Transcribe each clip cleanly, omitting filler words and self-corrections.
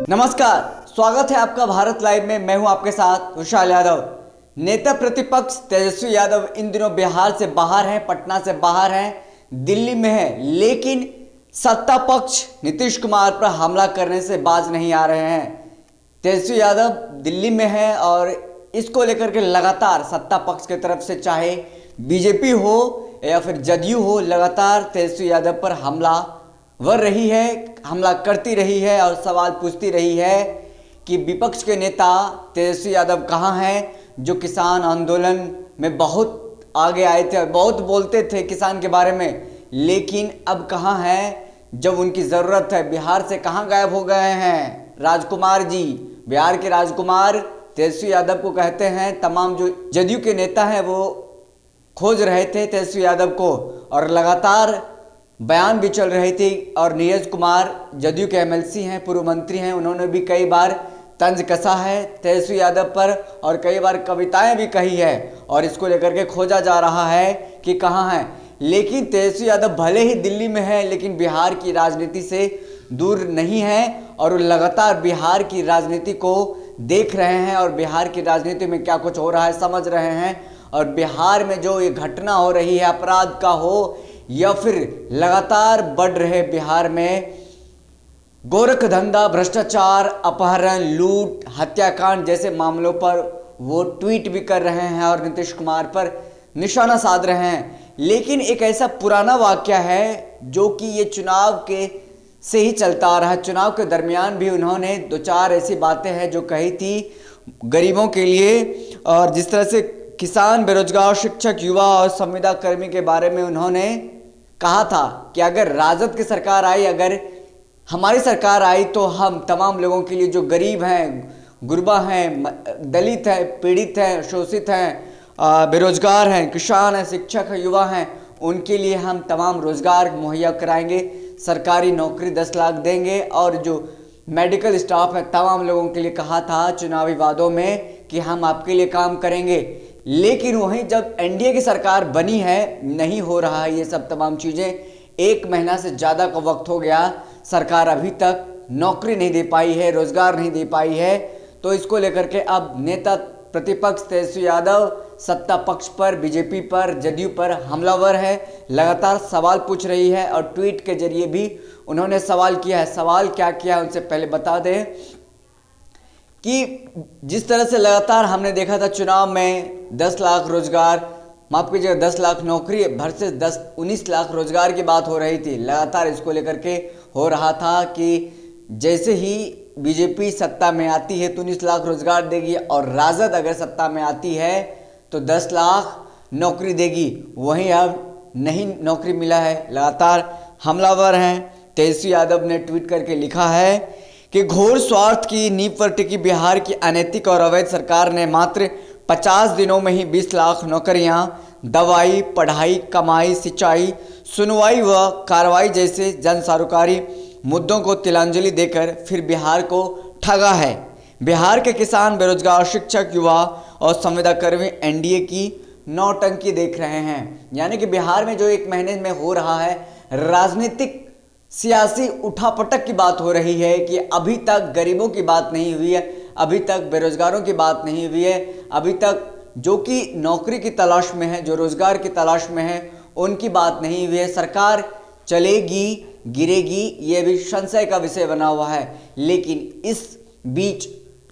नमस्कार, स्वागत है आपका भारत लाइव में। मैं हूं आपके साथ विशाल यादव। नेता प्रतिपक्ष तेजस्वी यादव इन दिनों बिहार से बाहर हैं, पटना से बाहर हैं, दिल्ली में हैं, लेकिन सत्ता पक्ष नीतीश कुमार पर हमला करने से बाज नहीं आ रहे हैं। तेजस्वी यादव दिल्ली में है और इसको लेकर के लगातार सत्ता पक्ष की तरफ से, चाहे बीजेपी हो या फिर जदयू हो, लगातार तेजस्वी यादव पर हमलावर रही है, हमला करती रही है और सवाल पूछती रही है कि विपक्ष के नेता तेजस्वी यादव कहाँ हैं, जो किसान आंदोलन में बहुत आगे आए थे और बहुत बोलते थे किसान के बारे में, लेकिन अब कहाँ हैं जब उनकी ज़रूरत है। बिहार से कहाँ गायब हो गए हैं राजकुमार जी। बिहार के राजकुमार तेजस्वी यादव को कहते हैं। तमाम जो जदयू के नेता हैं वो खोज रहे थे तेजस्वी यादव को और लगातार बयान भी चल रही थी। और नीरज कुमार जदयू के एमएलसी हैं, पूर्व मंत्री हैं, उन्होंने भी कई बार तंज कसा है तेजस्वी यादव पर और कई बार कविताएं भी कही है और इसको लेकर के खोजा जा रहा है कि कहाँ है। लेकिन तेजस्वी यादव भले ही दिल्ली में है, लेकिन बिहार की राजनीति से दूर नहीं है और वो लगातार बिहार की राजनीति को देख रहे हैं और बिहार की राजनीति में क्या कुछ हो रहा है समझ रहे हैं। और बिहार में जो ये घटना हो रही है, अपराध का हो या फिर लगातार बढ़ रहे बिहार में गोरख धंधा, भ्रष्टाचार, अपहरण, लूट, हत्याकांड जैसे मामलों पर वो ट्वीट भी कर रहे हैं और नीतीश कुमार पर निशाना साध रहे हैं। लेकिन एक ऐसा पुराना वाकया है जो कि ये चुनाव के से ही चलता आ रहा है। चुनाव के दरमियान भी उन्होंने दो चार ऐसी बातें हैं जो कही थी गरीबों के लिए, और जिस तरह से किसान, बेरोजगार, शिक्षक, युवा और संविदा कर्मी के बारे में उन्होंने कहा था कि अगर राजद की सरकार आई, अगर हमारी सरकार आई तो हम तमाम लोगों के लिए जो गरीब हैं, गुरबा हैं, दलित हैं, पीड़ित हैं, शोषित हैं, बेरोजगार हैं, किसान हैं, शिक्षक हैं, युवा हैं, उनके लिए हम तमाम रोजगार मुहैया कराएंगे, सरकारी नौकरी 10 लाख देंगे और जो मेडिकल स्टाफ है तमाम लोगों के लिए कहा था चुनावी वादों में कि हम आपके लिए काम करेंगे। लेकिन वहीं जब एनडीए की सरकार बनी है, नहीं हो रहा है ये सब तमाम चीज़ें। 1 महीना से ज़्यादा का वक्त हो गया, सरकार अभी तक नौकरी नहीं दे पाई है, रोजगार नहीं दे पाई है। तो इसको लेकर के अब नेता प्रतिपक्ष तेजस्वी यादव सत्ता पक्ष पर, बीजेपी पर, जदयू पर हमलावर है, लगातार सवाल पूछ रही है और ट्वीट के जरिए भी उन्होंने सवाल किया है। सवाल क्या किया उनसे पहले बता दें कि जिस तरह से लगातार हमने देखा था चुनाव में 10 लाख रोजगार, माफ कीजिएगा 10 लाख नौकरी वर्सेस 19 लाख रोजगार की बात हो रही थी। लगातार इसको लेकर के हो रहा था कि जैसे ही बीजेपी सत्ता में आती है तो 19 लाख रोजगार देगी और राजद अगर सत्ता में आती है तो 10 लाख नौकरी देगी। वहीं अब नहीं नौकरी मिला है, लगातार हमलावर हैं। तेजस्वी यादव ने ट्वीट करके लिखा है कि घोर स्वार्थ की नींव पर टिकी बिहार की अनैतिक और अवैध सरकार ने मात्र 50 दिनों में ही 20 लाख नौकरियां, दवाई, पढ़ाई, कमाई, सिंचाई, सुनवाई व कार्रवाई जैसे जन सारोकारी मुद्दों को तिलांजलि देकर फिर बिहार को ठगा है। बिहार के किसान, बेरोजगार, शिक्षक, युवा और संविदा कर्मी एनडीए की नौटंकी देख रहे हैं। यानी कि बिहार में जो 1 महीने में हो रहा है राजनीतिक सियासी उठापटक की बात हो रही है कि अभी तक गरीबों की बात नहीं हुई है, अभी तक बेरोजगारों की बात नहीं हुई है, अभी तक जो कि नौकरी की तलाश में है, जो रोजगार की तलाश में है, उनकी बात नहीं हुई है। सरकार चलेगी, गिरेगी, ये भी संशय का विषय बना हुआ है। लेकिन इस बीच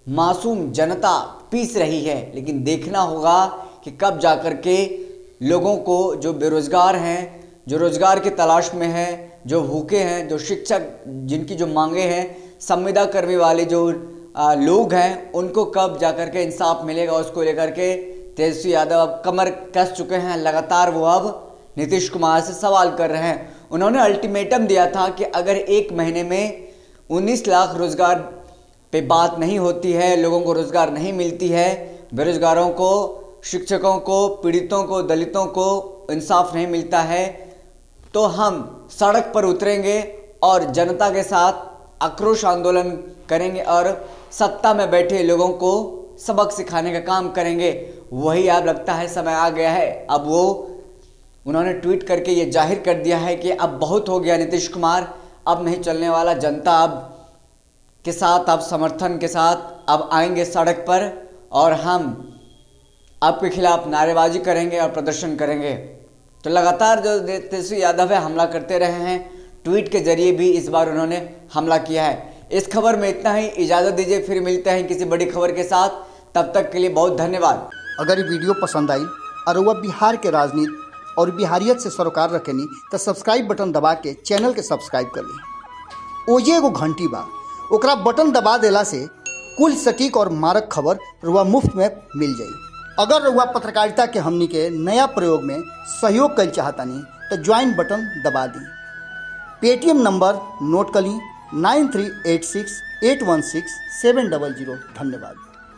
मासूम जनता पीस रही है। लेकिन देखना होगा कि कब जाकर के लोगों को, जो बेरोजगार हैं, जो रोजगार की तलाश में हैं, जो भूखे हैं, जो शिक्षक जिनकी जो मांगे हैं, संविदा कर्मी वाले जो लोग हैं, उनको कब जाकर के इंसाफ मिलेगा, उसको लेकर के तेजस्वी यादव अब कमर कस चुके हैं। लगातार वो अब नीतीश कुमार से सवाल कर रहे हैं। उन्होंने अल्टीमेटम दिया था कि अगर 1 महीने में 19 लाख रोजगार पे बात नहीं होती है, लोगों को रोजगार नहीं मिलती है, बेरोजगारों को, शिक्षकों को, पीड़ितों को, दलितों को इंसाफ नहीं मिलता है, तो हम सड़क पर उतरेंगे और जनता के साथ आक्रोश आंदोलन करेंगे और सत्ता में बैठे लोगों को सबक सिखाने का काम करेंगे। वही अब लगता है समय आ गया है। अब वो उन्होंने ट्वीट करके ये जाहिर कर दिया है कि अब बहुत हो गया नीतीश कुमार, अब नहीं चलने वाला, जनता अब के साथ, आप समर्थन के साथ अब आएंगे सड़क पर और हम आपके खिलाफ नारेबाजी करेंगे और प्रदर्शन करेंगे। तो लगातार जो तेजस्वी यादव है हमला करते रहे हैं, ट्वीट के जरिए भी इस बार उन्होंने हमला किया है। इस खबर में इतना ही, इजाज़त दीजिए, फिर मिलते हैं किसी बड़ी खबर के साथ। तब तक के लिए बहुत धन्यवाद। अगर ये वीडियो पसंद आई और वह बिहार के राजनीति और बिहारियत से सरोकार रखेनी तो सब्सक्राइब बटन दबा के चैनल के सब्सक्राइब कर ली। ओजे एगो घंटी बा, ओकरा बटन दबा देला से कुल सटीक और मारक खबर रुआ मुफ्त में मिल जाई। अगर रुआ पत्रकारिता के हमनी के नया प्रयोग में सहयोग कर चाहतानी तो ज्वाइन बटन दबा दी। पेटीएम नंबर नोट कर ली 9386816700। धन्यवाद।